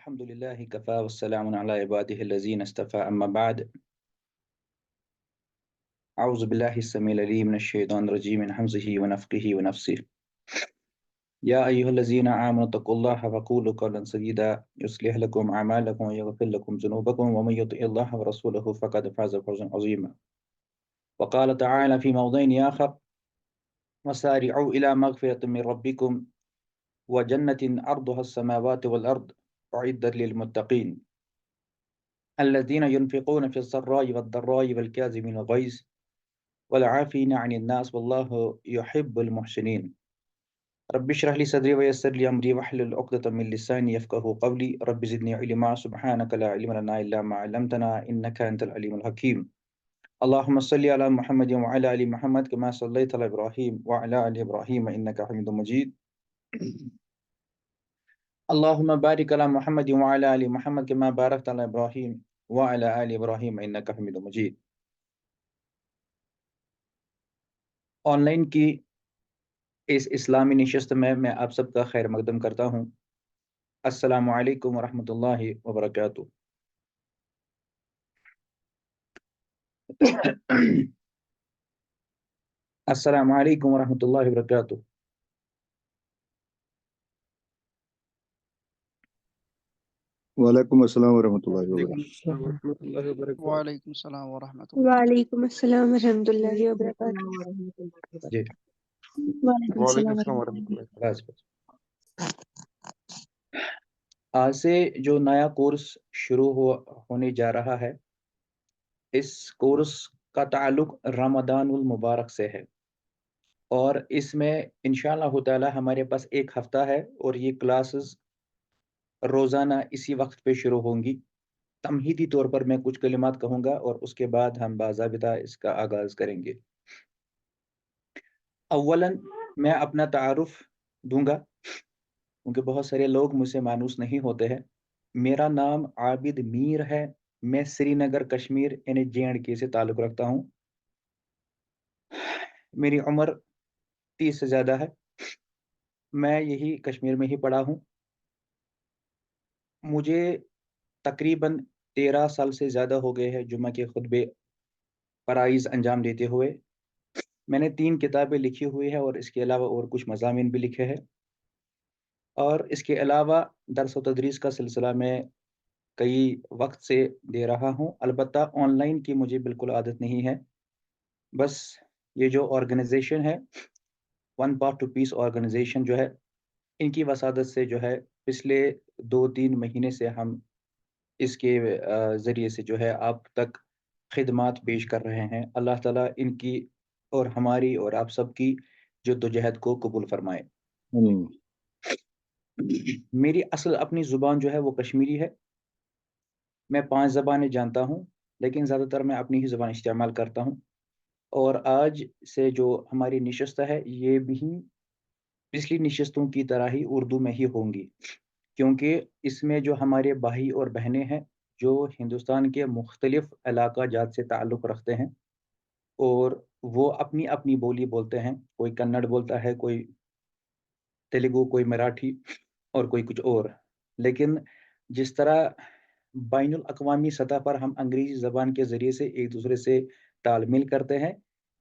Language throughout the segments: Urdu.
الحمد لله كفى والسلام على عباده الذين اصطفى أما بعد أعوذ بالله السميع العليم من الشيطان الرجيم من همزه ونفخه ونفسه يا أيها الذين آمنوا اتقوا الله وقولوا قولا سديدا يصلح لكم أعمالكم ويغفر لكم ذنوبكم ومن يطع الله ورسوله فقد فاز فوزا عظيما وقال تعالى في موضع آخر وسارعوا إلى مغفرة من ربكم وجنة أرضها السماوات والأرض أعدت للمتقين الذين ينفقون في السراء والضراء والكاظمين الغيظ والعافين عن الناس والله يحب المحسنين رب اشرح لي صدري ويسر لي أمري واحلل عقدة من لساني يفقهوا قولي رب زدني علما سبحانك لا علم لنا إلا ما علمتنا إنك أنت العليم الحكيم اللهم صل على محمد وعلى آل محمد كما صليت على إبراهيم وعلى آل إبراهيم إنك حميد مجيد اللهم بارك على محمد وعلى آل محمد كما باركت على إبراهيم وعلى آل إبراهيم إنك حميد مجيد آن لائن کی اس اسلامی نشست میں آپ سب کا خیر مقدم کرتا ہوں۔ السلام علیکم ورحمۃ اللہ وبرکاتہ۔ السلام علیکم ورحمۃ اللہ وبرکاتہ۔ وعلیکم السلام ورحمۃ اللہ وبرکاتہ۔ وعلیکم السلام ورحمۃ اللہ۔ وعلیکم السلام ورحمۃ اللہ وبرکاتہ۔ جی وعلیکم السلام ورحمۃ اللہ۔ بس بس۔ آج سے جو نیا کورس شروع ہونے جا رہا ہے، اس کورس کا تعلق رمضان المبارک سے ہے، اور اس میں انشاءاللہ تعالی ہمارے پاس ایک ہفتہ ہے اور یہ کلاسز روزانہ اسی وقت پہ شروع ہوں گی۔ تمہیدی طور پر میں کچھ کلمات کہوں گا اور اس کے بعد ہم باضابطہ اس کا آغاز کریں گے۔ اولاً میں اپنا تعارف دوں گا کیونکہ بہت سارے لوگ مجھ سے مانوس نہیں ہوتے ہیں۔ میرا نام عابد میر ہے، میں سری نگر کشمیر یعنی JNK سے تعلق رکھتا ہوں۔ میری عمر 30 سے زیادہ ہے، میں یہی کشمیر میں ہی پڑھا ہوں۔ مجھے تقریباً 13 سال سے زیادہ ہو گئے ہیں جمعہ کے خطبے فرائض انجام دیتے ہوئے۔ میں نے 3 کتابیں لکھی ہوئی ہیں اور اس کے علاوہ اور کچھ مضامین بھی لکھے ہیں، اور اس کے علاوہ درس و تدریس کا سلسلہ میں کئی وقت سے دے رہا ہوں۔ البتہ آن لائن کی مجھے بالکل عادت نہیں ہے، بس یہ جو آرگنائزیشن ہے one path to peace organisation جو ہے، ان کی وسادت سے جو ہے پچھلے 2-3 مہینے سے ہم اس کے ذریعے سے جو ہے آپ تک خدمات پیش کر رہے ہیں۔ اللہ تعالیٰ ان کی اور ہماری اور آپ سب کی جدوجہد کو قبول فرمائے۔ میری اصل اپنی زبان جو ہے وہ کشمیری ہے۔ میں 5 زبانیں جانتا ہوں، لیکن زیادہ تر میں اپنی ہی زبان استعمال کرتا ہوں، اور آج سے جو ہماری نشست ہے یہ بھی پچھلی نشستوں کی طرح ہی اردو میں ہی ہوں گی، کیونکہ اس میں جو ہمارے بھائی اور بہنیں ہیں جو ہندوستان کے مختلف علاقہ جات سے تعلق رکھتے ہیں، اور وہ اپنی اپنی بولی بولتے ہیں، کوئی کنڑ بولتا ہے، کوئی تیلگو، کوئی مراٹھی اور کوئی کچھ اور، لیکن جس طرح بین الاقوامی سطح پر ہم انگریزی زبان کے ذریعے سے ایک دوسرے سے تال میل کرتے ہیں،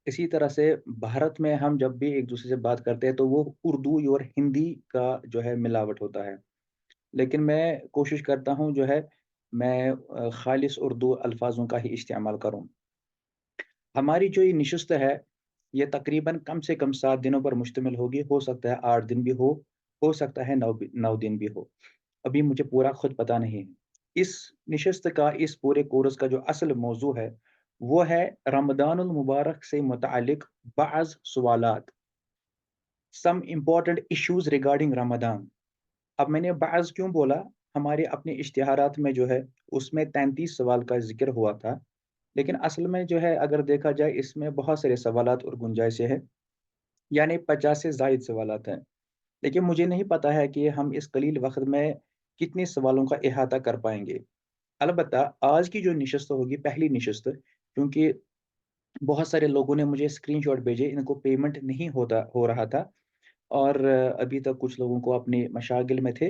اسی طرح سے بھارت میں ہم جب بھی ایک دوسرے سے بات کرتے ہیں تو وہ اردو اور ہندی کا جو ہے ملاوٹ ہوتا ہے، لیکن میں کوشش کرتا ہوں جو ہے میں خالص اردو الفاظوں کا ہی استعمال کروں۔ ہماری جو یہ نشست ہے یہ تقریباً کم سے کم 7 دنوں پر مشتمل ہوگی، ہو سکتا ہے 8 دن بھی ہو سکتا ہے 9 دن بھی ہو، ابھی مجھے پورا خود پتہ نہیں ہے۔ اس نشست کا، اس پورے کورس کا جو اصل موضوع ہے وہ ہے رمضان المبارک سے متعلق بعض سوالات، سم امپورٹنٹ ایشوز ریگارڈنگ رمضان۔ اب میں نے بعض کیوں بولا؟ ہمارے اپنے اشتہارات میں جو ہے اس میں 33 سوال کا ذکر ہوا تھا، لیکن اصل میں جو ہے اگر دیکھا جائے اس میں بہت سارے سوالات اور گنجائشیں ہیں، یعنی 50 سے زائد سوالات ہیں، لیکن مجھے نہیں پتا ہے کہ ہم اس قلیل وقت میں کتنے سوالوں کا احاطہ کر پائیں گے۔ البتہ آج کی جو نشست ہوگی، پہلی نشست، کیونکہ بہت سارے لوگوں نے مجھے اسکرین شاٹ بھیجے، ان کو پیمنٹ نہیں ہو رہا تھا، اور ابھی تک کچھ لوگوں کو اپنے مشاغل میں تھے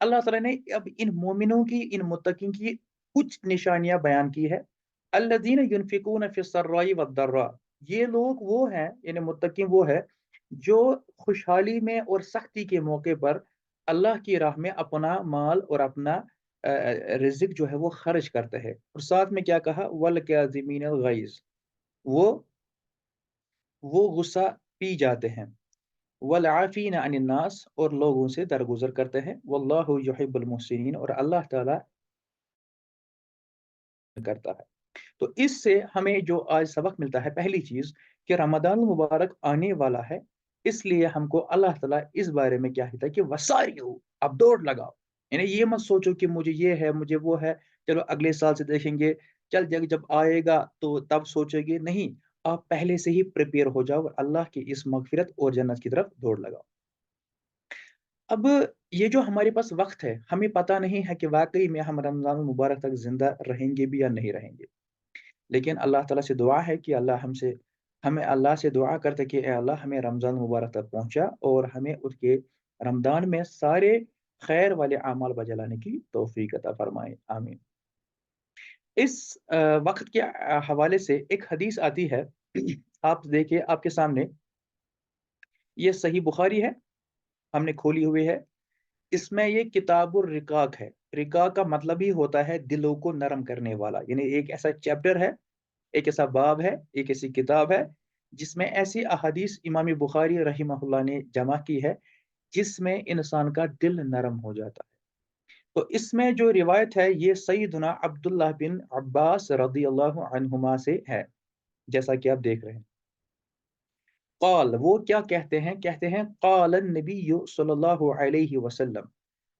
اللہ تعالیٰ نے اب ان مومنوں کی, ان متقین کی کچھ نشانیاں بیان کی ہے. الذین ینفقون فی السراء والضراء, یہ لوگ وہ ہیں, یعنی متقین وہ ہے جو خوشحالی میں اور سختی کے موقع پر اللہ کی راہ میں اپنا مال اور اپنا رزق جو ہے وہ خرچ کرتے ہیں. اور ساتھ میں کیا کہا, والکاظمین الغیظ, وہ غصہ پی جاتے ہیں. والعافین عن الناس, اور لوگوں سے درگزر کرتے ہیں. واللہ یحب المحسنین, اور اللہ تعالیٰ کرتا ہے. تو اس سے ہمیں جو آج سبق ملتا ہے, پہلی چیز کہ رمضان المبارک آنے والا ہے, اس لیے ہم کو اللہ تعالیٰ اس بارے میں کیا کہتا ہے کہ وساریو, اب دوڑ لگاؤ. یعنی یہ مت سوچو کہ مجھے یہ ہے, مجھے وہ ہے, چلو اگلے سال سے دیکھیں گے, چل جب آئے گا تو تب سوچے گے. نہیں, آپ پہلے سے ہی پریپیئر ہو جاؤ اور اللہ کی اس مغفرت اور جنت کی طرف دوڑ لگاؤ. اب یہ جو ہمارے پاس وقت ہے, ہمیں پتہ نہیں ہے کہ واقعی میں ہم رمضان المبارک تک زندہ رہیں گے بھی یا نہیں رہیں گے. لیکن اللہ تعالیٰ سے دعا ہے کہ اللہ ہمیں اللہ سے دعا کرتے کہ اے اللہ ہمیں رمضان مبارک تک پہنچا, اور ہمیں اس کے رمضان میں سارے خیر والے اعمال بجا لانے کی توفیق عطا فرمائے. آمین. اس وقت کے حوالے سے ایک حدیث آتی ہے, آپ دیکھیں آپ کے سامنے, یہ صحیح بخاری ہے, ہم نے کھولی ہوئی ہے. اس میں یہ کتاب الرقاق ہے. رقاق کا مطلب ہی ہوتا ہے دلوں کو نرم کرنے والا, یعنی ایک ایسا چیپٹر ہے, ایک ایسا باب ہے, ایک ایسی کتاب ہے جس میں ایسی احادیث امام بخاری رحمہ اللہ نے جمع کی ہے جس میں انسان کا دل نرم ہو جاتا ہے. تو اس میں جو روایت ہے یہ سیدنا عبداللہ بن عباس رضی اللہ عنہما سے ہے, جیسا کہ آپ دیکھ رہے ہیں. قال, وہ کیا کہتے ہیں قال النبی صلی اللہ علیہ وسلم,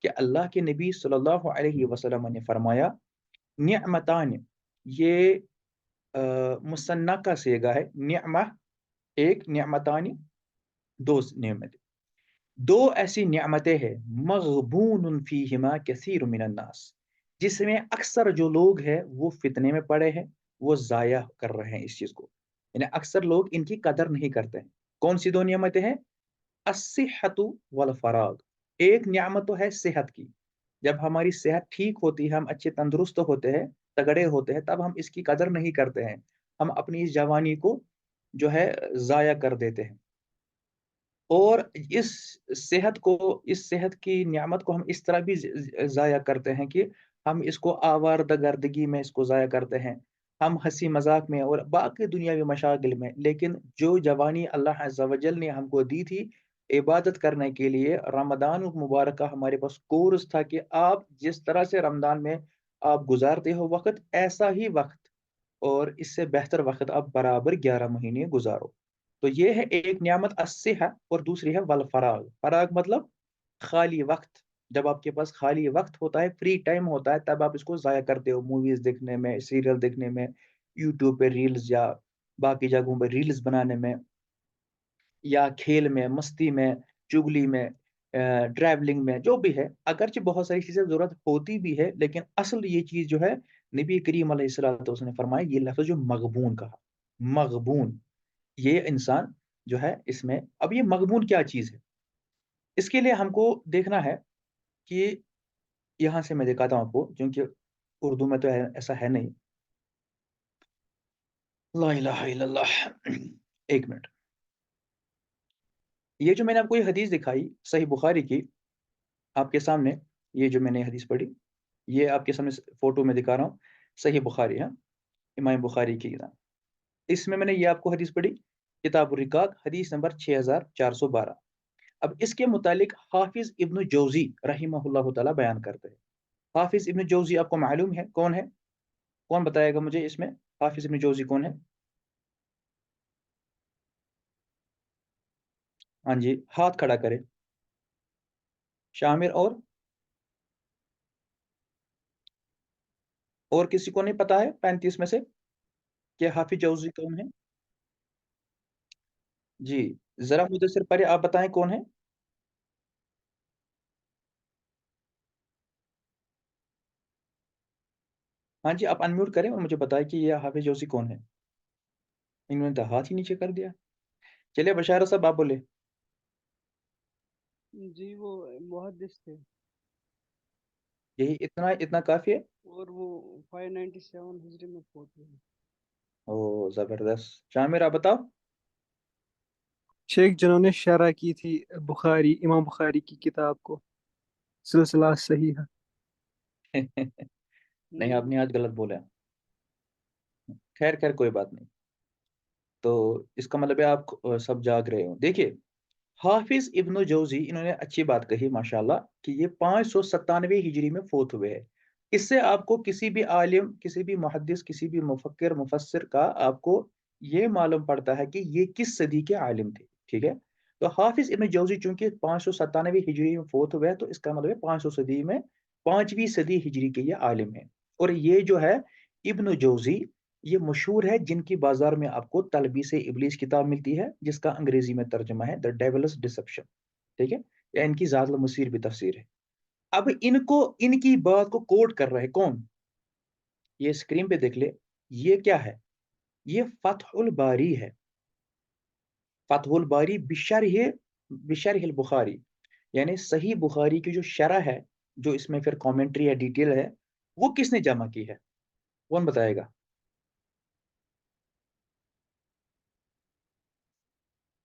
کہ اللہ کے نبی صلی اللہ علیہ وسلم نے فرمایا, نعمتان, یہ مثنی کا صیغہ ہے. نعمہ ایک, نعمتان دو نعمتیں, دو ایسی نعمتیں ہیں, مغبون فیہما کثیر من الناس, جس میں اکثر جو لوگ ہیں وہ فتنے میں پڑے ہیں, وہ ضائع کر رہے ہیں اس چیز کو, یعنی اکثر لوگ ان کی قدر نہیں کرتے ہیں. کون سی دو نعمتیں ہیں؟ الصحت والفراغ, ایک نعمت تو ہے صحت کی, جب ہماری صحت ٹھیک ہوتی ہے, ہم اچھے تندرست ہوتے ہیں, تگڑے ہوتے ہیں, تب ہم اس کی قدر نہیں کرتے ہیں, ہم اپنی اس جوانی کو جو ہے ضائع کر دیتے ہیں. اور اس صحت کی نعمت کو ہم اس طرح بھی ضائع کرتے ہیں کہ ہم اس کو آوارہ گردگی میں اس کو ضائع کرتے ہیں, ہم ہنسی مذاق میں اور باقی دنیاوی مشاغل میں. لیکن جو جوانی اللہ عز و جل نے ہم کو دی تھی عبادت کرنے کے لیے, رمضان المبارک کا ہمارے پاس کورس تھا کہ آپ جس طرح سے رمضان میں آپ گزارتے ہو وقت, ایسا ہی وقت اور اس سے بہتر وقت آپ برابر 11 مہینے گزارو. تو یہ ہے ایک نعمت الصحت, اور دوسری ہے والفراغ. فراغ مطلب خالی وقت, جب آپ کے پاس خالی وقت ہوتا ہے, فری ٹائم ہوتا ہے, تب آپ اس کو ضائع کرتے ہو موویز دیکھنے میں, سیریل دیکھنے میں, یوٹیوب پہ ریلز یا باقی جگہوں پہ ریلز بنانے میں, یا کھیل میں, مستی میں, چگلی میں, ٹریولنگ میں, جو بھی ہے. اگرچہ بہت ساری چیزیں ضرورت ہوتی بھی ہے, لیکن اصل یہ چیز جو ہے نبی کریم علیہ الصلوۃ والسلام نے فرمایا, یہ لفظ جو مغبون کہا, مغبون, یہ انسان جو ہے اس میں. اب یہ مغبون کیا چیز ہے, اس کے لیے ہم کو دیکھنا ہے کہ یہاں سے میں دکھاتا ہوں آپ کو, کیونکہ اردو میں تو ایسا ہے نہیں. لا الہ الا اللہ. ایک منٹ, یہ جو میں نے آپ کو یہ حدیث دکھائی صحیح بخاری کی, آپ کے سامنے یہ جو میں نے حدیث پڑھی, یہ آپ کے سامنے فوٹو میں دکھا رہا ہوں, صحیح بخاری ہے, امام بخاری کی کتاب. اس میں نے یہ آپ کو حدیث پڑھی, کتاب الرقاق, حدیث نمبر 6412. اب اس کے متعلق حافظ ابن جوزی رحمہ اللہ تعالیٰ بیان کرتے ہیں. حافظ ابن جوزی آپ کو معلوم ہے کون ہے؟ کون بتائے گا مجھے اس میں حافظ ابن جوزی کون ہے؟ ہاں جی, ہاتھ کھڑا کرے. شامر, اور کسی کو نہیں پتا ہے 35 میں سے کہ حافظ جوزی کون ہے؟ جی, ذرا مدثر پڑھے, آپ بتائیں کون ہے؟ ہاں جی, آپ انمیوٹ کریں اور مجھے بتائیں کہ یہ حافظ جوزی کون ہے. انہوں نے ہاتھ ہی نیچے کر دیا. چلیے بشارہ صاحب آپ بولے. جی وہ محدث تھے یہی اتنا کافی ہے؟ اور وہ 597 ہجری میں فوت ہوئے. او زبردست. شامر آپ بتاؤ. شیخ جنہوں نے شرح کی تھی بخاری امام بخاری کی کتاب کو سلسلہ صحیح ہے. نہیں آپ نے آج غلط بولا. خیر کوئی بات نہیں. تو اس کا مطلب ہے آپ سب جاگ رہے ہو. دیکھیے حافظ ابن جوزی انہوں نے اچھی بات کہی ماشاءاللہ کہ یہ 597 ہجری میں فوت ہوئے ہیں. اس سے آپ کو کسی بھی عالم کسی بھی محدث کسی بھی مفکر مفسر کا آپ کو یہ معلوم پڑتا ہے کہ یہ کس صدی کے عالم تھے. ٹھیک ہے. تو حافظ ابن جوزی چونکہ 597 ہجری میں فوت ہوئے ہیں تو اس کا مطلب ہے 500 صدی میں 5ویں صدی ہجری کے یہ عالم ہیں. اور یہ جو ہے ابن جوزی یہ مشہور ہے جن کی بازار میں آپ کو تلبیس ابلیس کتاب ملتی ہے جس کا انگریزی میں ترجمہ ہے دا ڈیولس ڈسپشن. ٹھیک ہے. یا ان کی ذات المسیر بھی تفسیر ہے. اب ان کی بات کو کوٹ کر رہے کون؟ یہ اسکرین پہ دیکھ لے. یہ کیا ہے؟ یہ فتح الباری ہے. فتح الباری بشرح البخاری یعنی صحیح بخاری کی جو شرح ہے جو اس میں پھر کامنٹری ہے ڈیٹیل ہے وہ کس نے جمع کی ہے؟ کون بتائے گا؟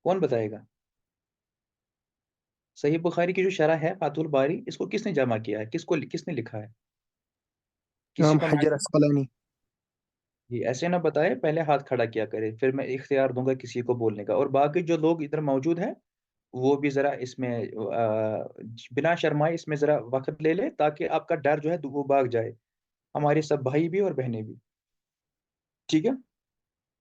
کون بتائے گا؟ صحیح بخاری کی جو شرح ہے فتح الباری اس کو کس نے جمع کیا ہے؟ کس نے لکھا ہے؟ کسی امام کو حجر معلوم؟ اسقلانی. جی ایسے نہ بتائے پہلے ہاتھ کھڑا کیا کرے پھر میں اختیار دوں گا کسی کو بولنے کا. اور باقی جو لوگ ادھر موجود ہیں وہ بھی ذرا اس میں بنا شرمائے اس میں ذرا وقت لے لے تاکہ آپ کا ڈر جو ہے وہ بھاگ جائے. ہمارے سب بھائی بھی اور بہنیں بھی. ٹھیک ہے.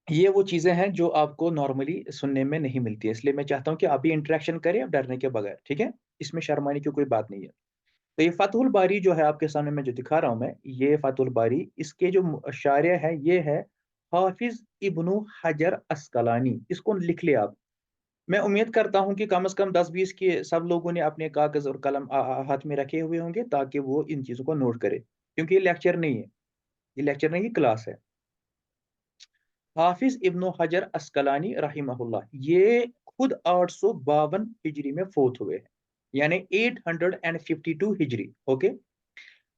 یہ وہ چیزیں ہیں جو آپ کو نارملی سننے میں نہیں ملتی ہے اس لیے میں چاہتا ہوں کہ آپ بھی انٹریکشن کریں اب ڈرنے کے بغیر. ٹھیک ہے. اس میں شرمانے کی کوئی بات نہیں ہے. تو یہ فتح الباری جو ہے آپ کے سامنے میں جو دکھا رہا ہوں میں یہ فتح الباری اس کے جو شارح ہے یہ ہے حافظ ابن حجر اسقلانی. اس کو لکھ لے آپ. میں امید کرتا ہوں کہ کم از کم 10-20 کے سب لوگوں نے اپنے کاغذ اور قلم ہاتھ میں رکھے ہوئے ہوں گے تاکہ وہ ان چیزوں کو نوٹ کرے کیونکہ یہ لیکچر نہیں ہے. یہ لیکچر نہیں یہ کلاس ہے. حافظ ابن حجر اسقلانی رحمہ اللہ یہ خود 852 ہجری میں فوت ہوئے ہیں یعنی 852 ہجری. اوکے.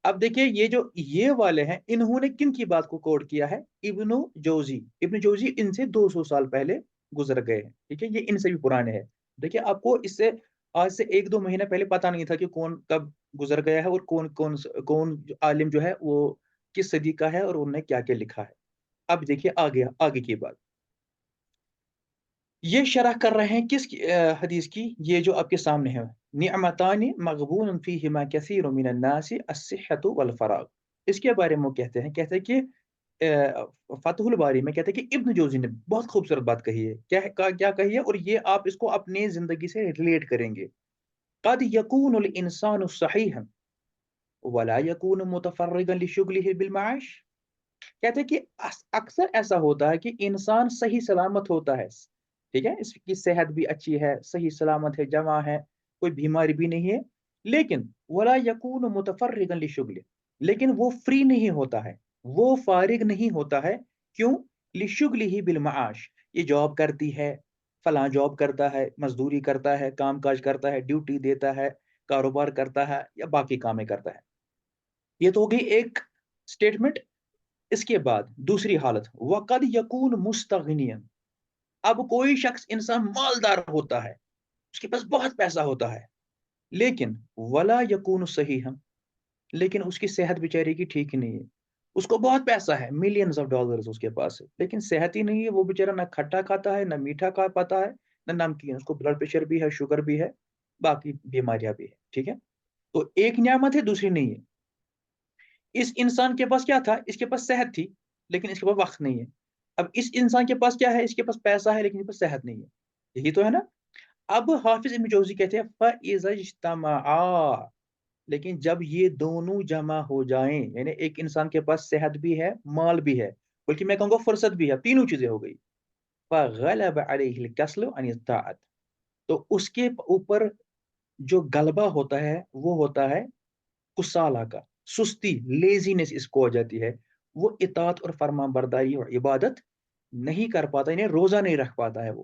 اب دیکھیے یہ والے ہیں انہوں نے کن کی بات کو کوٹ کیا ہے؟ ابن جوزی ان سے 200 سال پہلے گزر گئے ہیں. ٹھیک ہے. یہ ان سے بھی پرانے ہیں. دیکھیے آپ کو اس سے آج سے 1-2 مہینے پہلے پتہ نہیں تھا کہ کون کب گزر گیا ہے اور کون عالم جو ہے وہ کس صدی کا ہے اور انہوں نے کیا کیا لکھا ہے. اب دیکھیے آگے کی بات. یہ شرح کر رہے ہیں کس حدیث کی؟ یہ جو آپ کے سامنے ہے نعمتان مغبون فیہما کثیر من الناس الصحۃ والفراغ. اس کے بارے میں وہ کہتے ہیں کہ فتح الباری میں کہتے ہیں کہ ابن جوزی نے بہت خوبصورت بات کہی ہے. کیا کہی ہے؟ اور یہ آپ اس کو اپنی زندگی سے ریلیٹ کریں گے. قد یکون الانسان صحیحا ولا یکون متفرغا لشغلہ بالمعاش. کہتے ہیں کہ اکثر ایسا ہوتا ہے کہ انسان صحیح سلامت ہوتا ہے. ٹھیک ہے. اس کی صحت بھی اچھی ہے صحیح سلامت ہے جمع ہے کوئی بیماری بھی نہیں ہے لیکن ولا یکون متفرغا لشغلہ لیکن وہ فری نہیں ہوتا ہے وہ فارغ نہیں ہوتا ہے. کیوں؟ لشغلہ بالمعاش. یہ جاب کرتی ہے فلاں جاب کرتا ہے مزدوری کرتا ہے کام کاج کرتا ہے ڈیوٹی دیتا ہے کاروبار کرتا ہے یا باقی کامیں کرتا ہے. یہ تو ہو گئی ایک سٹیٹمنٹ. اس کے بعد دوسری حالت وقد یکون مستغنیا. اب کوئی شخص انسان مالدار ہوتا ہے اس کے پاس بہت پیسہ ہوتا ہے لیکن ولا یکون صحیحا لیکن اس کی صحت بیچارے کی ٹھیک ہی نہیں ہے. اس کو بہت پیسہ ہے ملینز آف ڈالرز اس کے پاس ہے لیکن صحت ہی نہیں ہے. وہ بیچارہ نہ کھٹا کھاتا ہے نہ میٹھا کھا پاتا ہے نہ نمکین. اس کو بلڈ پریشر بھی ہے شوگر بھی ہے باقی بیماریاں بھی ہے. ٹھیک ہے. تو ایک نعمت ہے دوسری نہیں ہے. اس انسان کے پاس کیا تھا؟ اس کے پاس صحت تھی لیکن اس کے پاس وقت نہیں ہے. اب اس انسان کے پاس کیا ہے؟ اس کے پاس پیسہ ہے لیکن اس کے پاس صحت نہیں ہے. یہی تو ہے نا. اب حافظ ابن جوزی کہتے ہیں فَإِذَا اجْتَمَعَا لیکن جب یہ دونوں جمع ہو جائیں یعنی ایک انسان کے پاس صحت بھی ہے مال بھی ہے بلکہ میں کہوں گا فرصت بھی ہے تینوں چیزیں ہو گئی. فَغَلَبَ عَلَيْهِ الْكَسْلُ عَنِ الطَّاعَةِ تو اس کے اوپر جو غلبہ ہوتا ہے وہ ہوتا ہے کسالہ کا سستی لیزینس اس کو ہو جاتی ہے. وہ اطاعت اور فرمان برداری اور عبادت نہیں کر پاتا یعنی روزہ نہیں رکھ پاتا ہے وہ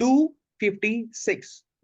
256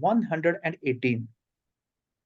118।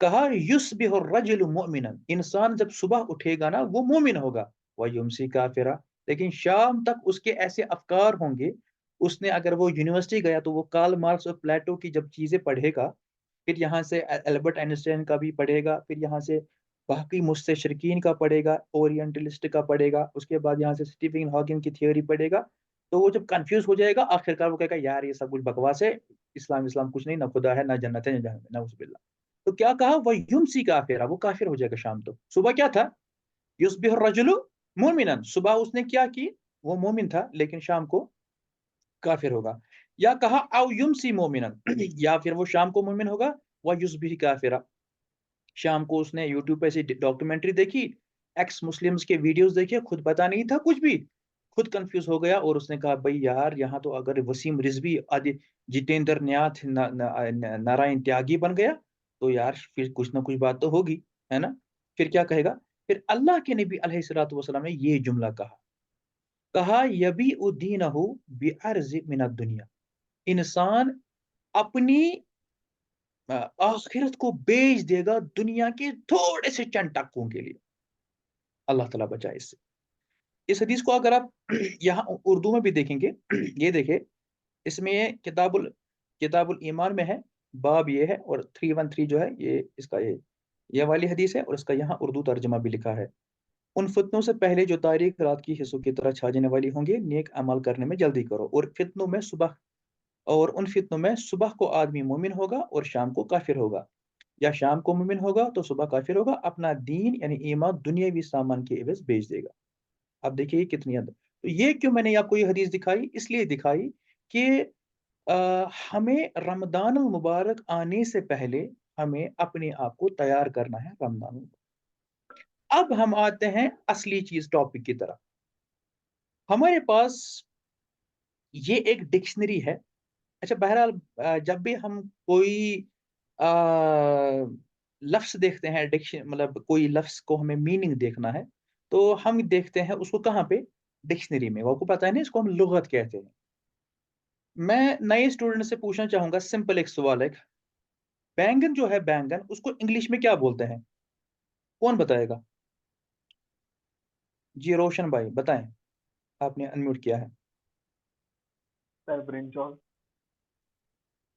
کہا یصبح الرجل مؤمنا، انسان جب صبح اٹھے گا نا وہ مومن ہوگا، ویمسی کافرا، لیکن شام تک اس کے ایسے افکار ہوں گے، اس نے اگر وہ یونیورسٹی گیا تو وہ کارل مارکس اور پلیٹو کی جب چیزیں پڑھے گا، پھر یہاں سے البرٹ آئنسٹائن کا بھی پڑھے گا، پھر یہاں سے باقی مستشرقین کا پڑھے گا، اورینٹلسٹ کا پڑھے گا، اس کے بعد یہاں سے اسٹیفن ہاکنگ کی تھیوری پڑھے گا، تو وہ جب کنفیوز ہو جائے گا آخر کار وہ کہے گا یار یہ سب کچھ بکواس ہے، اسلام کچھ نہیں، نہ خدا ہے نہ جنت ہے نہ جہنم ہے، نعوذ باللہ۔ تو کیا کہا وہ یمسی کافرا، وہ کافر ہو جائے گا شام تو۔ صبح کیا تھا؟ یصبح الرجل مومنا، صبح اس نے کیا کی؟ وہ مومن تھا، لیکن شام کو کافر ہوگا۔ یا کہا او یمسی مومنا، یا پھر وہ شام کو مومن ہوگا، وہ یصبح کافرا، شام کو اس نے یوٹیوب پہ سے ڈاکومنٹری دیکھی، ایکس مسلمز کے ویڈیوز دیکھے، خود پتا نہیں تھا کچھ بھی، خود کنفیوز ہو گیا، اور اس نے کہا بھائی یار یہاں تو اگر وسیم رضوی جتیندر نیاتھ نارائن تیاگی بن گیا تو یار پھر کچھ نہ کچھ بات تو ہوگی، ہے نا؟ پھر کیا کہے گا؟ پھر اللہ کے نبی علیہ الصلوۃ والسلام نے یہ جملہ کہا یبیع دینہ بعرض من الدنیا، انسان اپنی آخرت کو بیچ دے گا دنیا کے تھوڑے سے چند ٹکوں کے لیے، اللہ تعالیٰ بچائے اس سے۔ اس حدیث کو اگر آپ یہاں اردو میں بھی دیکھیں گے، یہ دیکھیں اس میں کتاب الایمان میں ہے، باب یہ ہے، اور 313 جو ہے یہ اس کا یہ والی حدیث ہے، اور اس کا یہاں اردو ترجمہ بھی لکھا ہے۔ ان فتنوں سے پہلے جو تاریخ رات کی حصوں کی طرح چھا جانے والی ہوں گے، نیک عمل کرنے میں جلدی کرو، اور ان فتنوں میں صبح کو آدمی مومن ہوگا اور شام کو کافر ہوگا، یا شام کو مومن ہوگا تو صبح کافر ہوگا، اپنا دین یعنی ایمان دنیاوی سامان کے عوض بیچ دے گا۔ اب دیکھیے یہ کتنی حد، تو یہ کیوں میں نے آپ کو یہ حدیث دکھائی؟ اس لیے دکھائی کہ ہمیں رمضان المبارک آنے سے پہلے ہمیں اپنے آپ کو تیار کرنا ہے رمضان المبارک۔ اب ہم آتے ہیں اصلی چیز ٹاپک کی طرف۔ ہمارے پاس یہ ایک ڈکشنری ہے۔ اچھا بہرحال جب بھی ہم کوئی لفظ دیکھتے ہیں، مطلب کوئی لفظ کو ہمیں میننگ دیکھنا ہے تو ہم دیکھتے ہیں اس کو کہاں پہ؟ ڈکشنری میں۔ وہ کو پتہ ہے نا اس کو ہم لغت کہتے ہیں۔ میں نئے اسٹوڈنٹ سے پوچھنا چاہوں گا سمپل ایک سوال ہے، بینگن جو ہے بینگن اس کو انگلش میں کیا بولتے ہیں؟ کون بتائے گا؟ جی روشن بھائی بتائیں، آپ نے انمیوٹ کیا ہے۔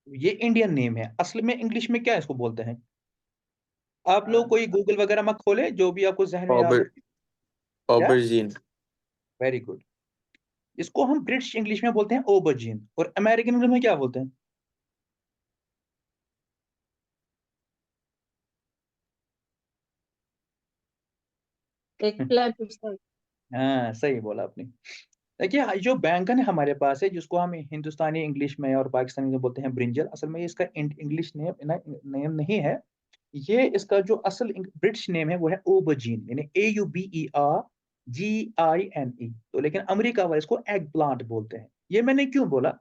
یہ انڈین نیم ہے، اصل میں انگلش میں کیا اس کو بولتے ہیں؟ آپ لوگ کوئی گوگل وغیرہ مت کھولے، جو بھی آپ کو ذہن میں یاد ہو۔ اوبرجین۔ Very good. اس کو ہم برٹش انگلش میں بولتے ہیں اوبرجین، اور امریکن انگلش میں کیا بولتے ہیں؟ ہاں صحیح بولا آپ نے۔ دیکھیے جو بینگن ہے ہمارے پاس ہے، جس کو ہم ہندوستانی انگلش میں اور پاکستانی میں بولتے ہیں برنجل، اصل میں اس کا انگلش نیم نہیں ہے، یہ اس کا جو اصل برٹش نیم ہے وہ ہے اوبرجین، یعنی AUBERGINE، تو لیکن امریکہ والے اس کو ایگ پلانٹ بولتے ہیں۔ یہ میں نے کیوں بولا؟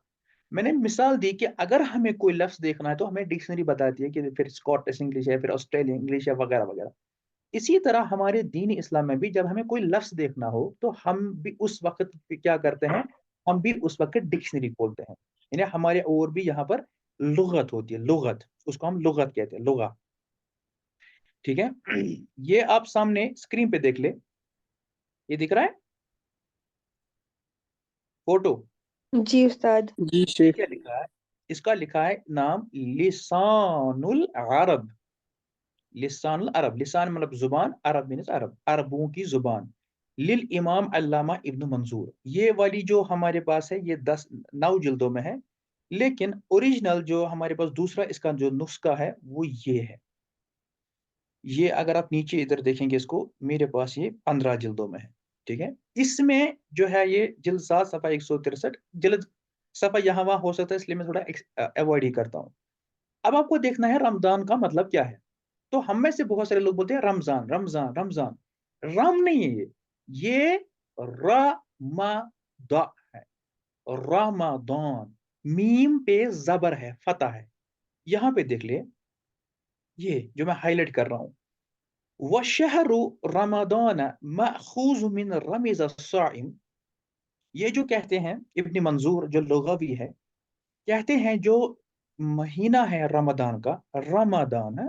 میں نے مثال دی کہ اگر ہمیں کوئی لفظ دیکھنا ہے تو ہمیں ڈکشنری بتاتی ہے کہ پھر اسکاٹش انگلش ہے، پھر آسٹریلین انگلش ہے، وغیرہ وغیرہ۔ اسی طرح ہمارے دین اسلام میں بھی جب ہمیں کوئی لفظ دیکھنا ہو تو ہم بھی اس وقت کیا کرتے ہیں؟ ہم بھی اس وقت ڈکشنری کھولتے ہیں، یعنی ہمارے اور بھی یہاں پر لغت ہوتی ہے، لغت، اس کو ہم لغت کہتے ہیں، لغہ۔ ٹھیک ہے، یہ آپ سامنے اسکرین پہ دیکھ لے، یہ دکھ رہا ہے فوٹو؟ جی استاد۔ جی شیخ۔ کیا لکھا ہے؟ اس کا لکھا ہے نام لسان العرب، لسان العرب، لسان مطلب زبان، عرب مینس عرب، عربوں کی زبان، للامام علامہ ابن منظور۔ یہ والی جو ہمارے پاس ہے یہ 9 جلدوں میں ہے، لیکن اوریجنل جو ہمارے پاس دوسرا اس کا جو نسخہ ہے وہ یہ ہے۔ یہ اگر آپ نیچے ادھر دیکھیں گے اس کو، میرے پاس یہ 15 جلدوں میں ہے۔ ٹھیک ہے، اس میں جو ہے یہ جلد 7 صفحہ 163، جلد صفحہ یہاں وہاں ہو سکتا ہے، اس لیے میں تھوڑا ایوائڈ ہی کرتا ہوں۔ اب آپ کو دیکھنا ہے رمضان کا مطلب کیا ہے۔ تو ہم میں سے بہت سارے لوگ بولتے ہیں رمضان رمضان رمضان، رم نہیں ہے، یہ رمضان ہے، رمضان، میم پہ زبر ہے، فتح ہے۔ یہاں پہ دیکھ لے، یہ جو میں ہائی لائٹ کر رہا ہوں، وَشَهْرُ رَمَضَانَ مَأْخُوذٌ مِّن رَمِزَ الصَّائِمِ، یہ جو کہتے ہیں ابن منظور جو لغوی ہے، کہتے ہیں جو مہینہ ہے رمضان کا، رمضان ہے،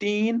3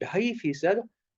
2.5%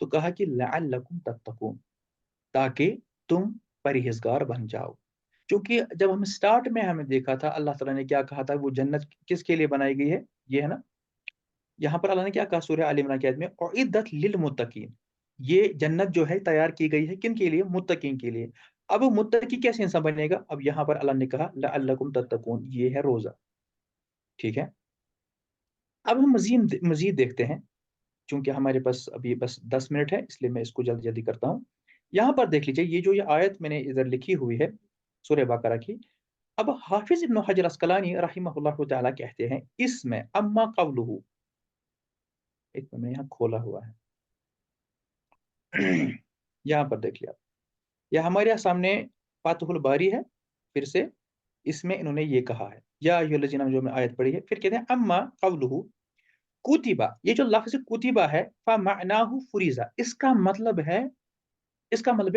تو کہا کہ لعلکم تتقون، تاکہ تم پرہیزگار بن جاؤ. کیونکہ جب ہم سٹارٹ میں ہمیں دیکھا تھا اللہ تعالیٰ نے کیا کہا تھا، وہ جنت کس کے لیے بنائی گئی ہے، یہ ہے نا. یہاں پر اللہ نے کیا کہا سورہ آل عمران کی آیت میں، اعدت للمتقین، یہ جنت جو ہے تیار کی گئی ہے کن کے لیے، متقین کے لیے. اب متقی کیسے انسان بنے گا، اب یہاں پر اللہ نے کہا لعلکم تتقون، یہ ہے روزہ. ٹھیک ہے، اب ہم مزید دیکھتے ہیں، چونکہ ہمارے پاس ابھی بس 10 منٹ ہے اس لیے میں اس کو جلدی جلدی کرتا ہوں. یہاں پر دیکھ لیجئے یہ جو یہ آیت میں نے ادھر لکھی ہوئی ہے سورہ بقرہ کی. اب حافظ ابن حجر اسقلانی رحمہ اللہ تعالیٰ کہتے ہیں اس میں اما قولہ، ایک میں نے یہاں کھولا ہوا ہے یہاں پر دیکھ لیا، یہ ہمارے سامنے فاتح الباری ہے. پھر سے اس میں انہوں نے یہ کہا ہے یا ایھا الذین آمنوا، جو میں آیت پڑھی ہے، پھر کہتے ہیں اما قولہ کتبہ، یہ جو لفظ کتبہ ہے فمعناہ فریضہ، اس کا مطلب ہے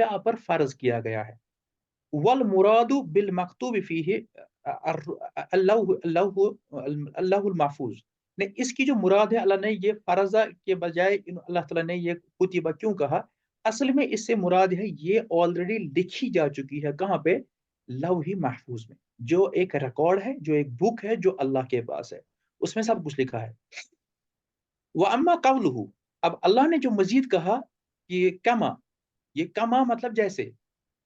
آپ پر فرض کیا گیا ہے. والمراد بالمکتوب فیہ اللہ المحفوظ، نے اس کی جو مراد ہے، اللہ نے یہ فرضہ کے بجائے اللہ تعالیٰ نے یہ کتبہ کیوں کہا، اصل میں اس سے مراد ہے یہ آلریڈی لکھی جا چکی ہے. کہاں پہ، لوح محفوظ میں، جو ایک ریکارڈ ہے، جو ایک بک ہے جو اللہ کے پاس ہے، اس میں سب کچھ لکھا ہے. وَأَمَّا قَوْلُهُ، اب اللہ نے جو مزید کہا کہ کما، یہ کما مطلب جیسے،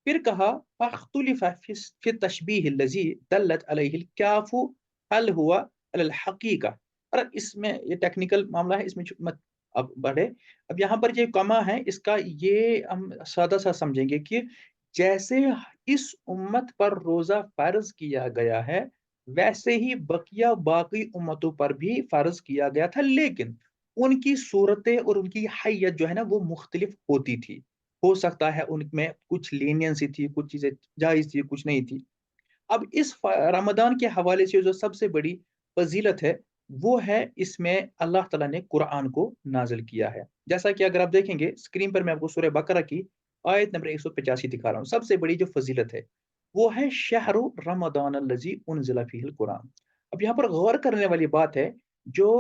پھر کہا فَاخْتُلِفَ فِي التَّشْبِيهِ الَّذِي دَلَّتْ عَلَيْهِ الْكَافُ هَلْ هُوَ عَلَى الْحَقِيقَةِ. اور اس میں یہ ٹیکنیکل معاملہ ہے، اس میں مت اب بڑھے. اب یہاں پر یہ کما ہے، اس کا یہ ہم سادہ سا سمجھیں گے کہ جیسے اس امت پر روزہ فرض کیا گیا ہے ویسے ہی باقی امتوں پر بھی فرض کیا گیا تھا، لیکن ان کی صورتیں اور ان کی حیت جو ہے نا وہ مختلف ہوتی تھی. ہو سکتا ہے ان میں کچھ لینینسی تھی، کچھ چیزیں جائز تھی، کچھ نہیں تھی. اب اس رمضان کے حوالے سے جو سب سے بڑی فضیلت ہے وہ ہے اس میں اللہ تعالیٰ نے قرآن کو نازل کیا ہے. جیسا کہ اگر آپ دیکھیں گے اسکرین پر میں آپ کو سورہ بقرہ کی آیت نمبر 185 دکھا رہا ہوں. سب سے بڑی جو فضیلت ہے وہ ہے شہر رمضان الذی انزل فیہ القرآن. اب یہاں پر غور کرنے والی بات ہے، جو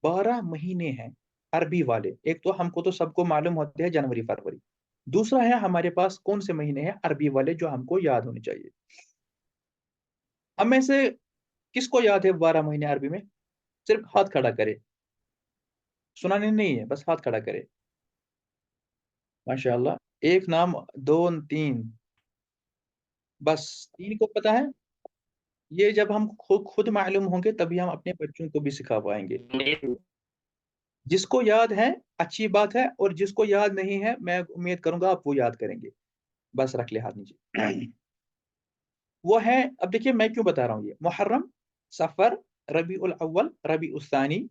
12 مہینے ہیں عربی والے، ایک تو ہم کو تو سب کو معلوم ہوتے ہیں جنوری فروری، دوسرا ہے ہمارے پاس کون سے مہینے ہیں عربی والے جو ہم کو یاد ہونے چاہیے. ہم میں سے کس کو یاد ہے 12 مہینے عربی میں؟ صرف ہاتھ کھڑا کرے، سنانے نہیں ہے، بس ہاتھ کھڑا کرے. ماشاء اللہ، ایک نام، 2 3، بس 3 کو پتا ہے. یہ جب ہم خود معلوم ہوں گے تبھی ہم اپنے بچوں کو بھی سکھا پائیں گے. جس کو یاد ہے اچھی بات ہے، اور جس کو یاد نہیں ہے میں امید کروں گا آپ وہ یاد کریں گے. بس رکھ لے ہاتھ نیچے. وہ ہے، اب دیکھیے میں کیوں بتا رہا ہوں، یہ محرم، صفر، ربیع الاول، ربیع الثانی،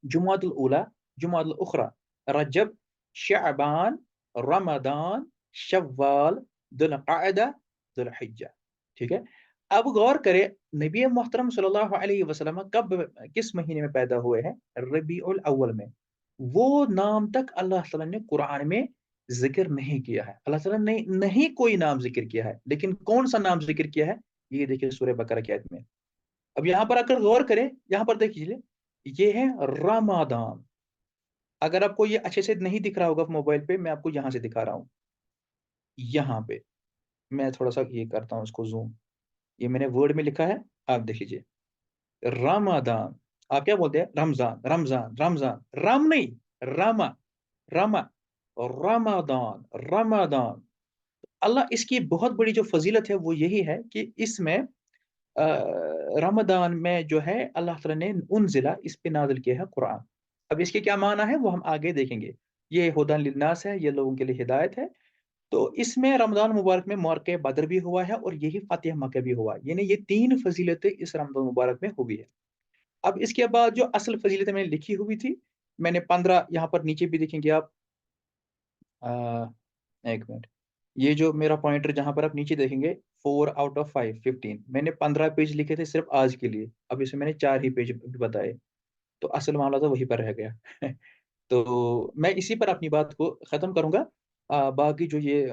جمادی الاولی، جمادی الاخری، رجب، شعبان، رمضان، شوال، ذوالقعدہ، ذوالحجہ. ٹھیک ہے، اب غور کرے نبی محترم صلی اللہ علیہ وسلم کب کس مہینے میں پیدا ہوئے ہیں؟ ربیع الاول میں. وہ نام تک اللہ تعالیٰ نے قرآن میں ذکر نہیں کیا ہے. اللہ تعالیٰ نے نہیں کوئی نام ذکر کیا ہے، لیکن کون سا نام ذکر کیا ہے یہ دیکھیں سورہ بقرہ کی آیت میں. اب یہاں پر اگر غور کریں، یہاں پر دیکھیے یہ ہے رمضان. اگر آپ کو یہ اچھے سے نہیں دکھ رہا ہوگا موبائل پہ، میں آپ کو یہاں سے دکھا رہا ہوں. یہاں پہ میں تھوڑا سا یہ کرتا ہوں اس کو زوم، یہ میں نے ورڈ میں لکھا ہے، آپ دیکھ لیجیے رمضان. آپ کیا بولتے ہیں؟ رمضان، رمضان، رمضان، رام نہیں، راما، راما، رمضان، رمضان. اللہ اس کی بہت بڑی جو فضیلت ہے وہ یہی ہے کہ اس میں رمضان میں جو ہے اللہ تعالیٰ نے انزلہ، اس پہ نازل کیا ہے قرآن. اب اس کے کیا معنی ہے وہ ہم آگے دیکھیں گے. یہ ہدی للناس ہے، یہ لوگوں کے لیے ہدایت ہے. تو اس میں رمضان مبارک میں موقع بدر بھی ہوا ہے اور یہی فتح مکہ بھی ہوا، یعنی یہ 3 فضیلتیں اس رمضان مبارک میں ہوئی ہے. اب اس کے بعد جو اصل فضیلتیں میں نے لکھی ہوئی تھی، میں نے 15 یہاں پر نیچے بھی دیکھیں گے آپ، ایک منٹ، یہ جو میرا پوائنٹر جہاں پر آپ نیچے دیکھیں گے 4 out of 5 15، میں نے 15 پیج لکھے تھے صرف آج کے لیے. اب اس میں نے 4 ہی پیج بتائے، تو اصل معاملہ تو وہی پر رہ گیا. تو میں اسی پر اپنی بات کو ختم کروں گا. باقی جو یہ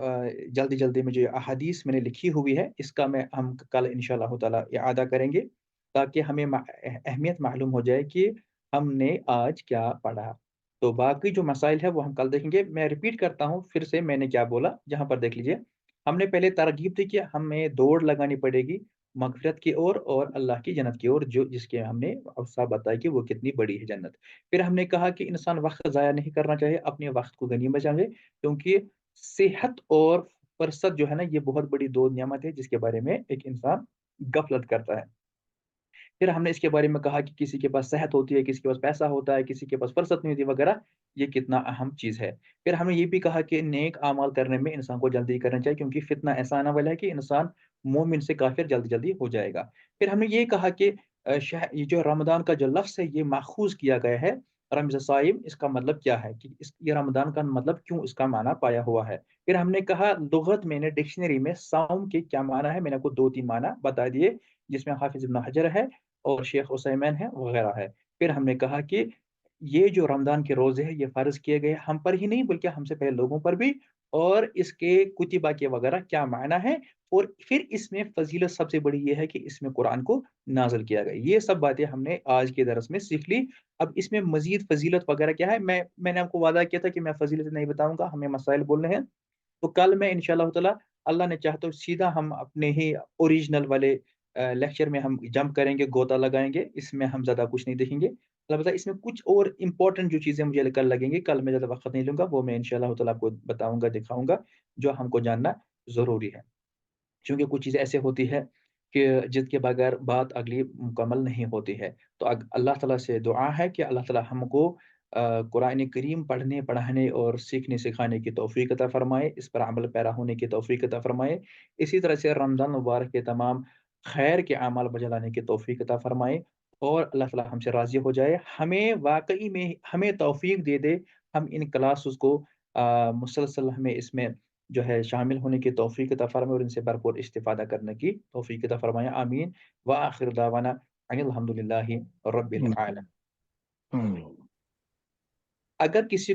جلدی جلدی میں جو احادیث میں نے لکھی ہوئی ہے اس کا ہم کل انشاءاللہ تعالی اعادہ کریں گے، تاکہ ہمیں اہمیت معلوم ہو جائے کہ ہم نے آج کیا پڑھا. تو باقی جو مسائل ہے وہ ہم کل دیکھیں گے. میں ریپیٹ کرتا ہوں پھر سے میں نے کیا بولا, جہاں پر دیکھ لیجئے. ہم نے پہلے ترغیب دی کہ ہمیں دوڑ لگانی پڑے گی مغفرت کی اور اللہ کی جنت کی اور, جو جس کے ہم نے اوصاف بتایا کہ وہ کتنی بڑی ہے جنت. پھر ہم نے کہا کہ انسان وقت ضائع نہیں کرنا چاہیے, اپنے وقت کو غنیمت سمجھے, کیونکہ صحت اور فرصت جو ہے نا یہ بہت بڑی دو نعمت ہے جس کے بارے میں ایک انسان غفلت کرتا ہے. پھر ہم نے اس کے بارے میں کہا کہ کسی کے پاس صحت ہوتی ہے, کسی کے پاس پیسہ ہوتا ہے, کسی کے پاس فرصت نہیں ہوتی وغیرہ, یہ کتنا اہم چیز ہے. پھر ہم نے یہ بھی کہا کہ نیک اعمال کرنے میں انسان کو جلدی کرنا چاہیے, کیونکہ فتنہ ایسا آنے والا ہے کہ انسان مومن سے کافر جلدی جلدی ہو جائے گا. پھر ہم نے یہ کہا کہ یہ جو رمضان کا جو لفظ ہے یہ ماخوذ کیا گیا ہے رمض صائم, اس کا مطلب کیا ہے, کہ یہ رمضان کا مطلب کیوں اس کا معنی پایا ہوا ہے. پھر ہم نے کہا لغت میں نے ڈکشنری میں صوم کے کیا معنی ہے, میں نے آپ کو 2-3 معنی بتا دیے, جس میں حافظ ابن حجر ہے اور شیخ عثیمین ہے وغیرہ ہے. پھر ہم نے کہا کہ یہ جو رمضان کے روزے ہیں یہ فرض کیے گئے ہم پر ہی نہیں بلکہ ہم سے پہلے لوگوں پر بھی, اور اس کے کتبہ کے وغیرہ کیا معنی ہے, اور پھر اس میں فضیلت سب سے بڑی یہ ہے کہ اس میں قرآن کو نازل کیا گیا. یہ سب باتیں ہم نے آج کے درس میں سیکھ لی. اب اس میں مزید فضیلت وغیرہ کیا ہے, میں نے آپ کو وعدہ کیا تھا کہ میں فضیلت نہیں بتاؤں گا, ہمیں مسائل بولنے ہیں. تو کل میں انشاءاللہ تعالی اللہ نے چاہا تو سیدھا ہم اپنے ہی اوریجنل والے لیکچر میں ہم جمپ کریں گے, گوتا لگائیں گے, اس میں ہم زیادہ کچھ نہیں دیکھیں گے. البتہ اس میں کچھ اور امپورٹنٹ جو چیزیں مجھے کل لگیں گی, کل میں زیادہ وقت نہیں لوں گا, وہ میں انشاءاللہ تعالی آپ کو بتاؤں گا, دکھاؤں گا, جو ہم کو جاننا ضروری ہے. چونکہ کچھ چیزیں ایسے ہوتی ہے کہ جس کے بغیر بات اگلی مکمل نہیں ہوتی ہے. تو اللہ تعالیٰ سے دعا ہے کہ اللہ تعالیٰ ہم کو قرآن کریم پڑھنے, پڑھانے اور سیکھنے سکھانے کی توفیق عطا فرمائے, اس پر عمل پیرا ہونے کی توفیق عطا فرمائے. اسی طرح سے رمضان مبارک کے تمام خیر کے اعمال بجا لانے کی توفیق عطا فرمائے, اور اللہ تعالیٰ ہم سے راضی ہو جائے. ہمیں واقعی میں ہمیں توفیق دے دے, ہم ان کلاسز کو مسلسل ہمیں اس میں جو ہے شامل ہونے کی توفیق عطا فرمائے اور ان سے بھرپور استفادہ کرنے کی توفیق عطا فرمائے. آمین. وآخر دعوانا ان الحمدللہ رب العالمین. اگر کسی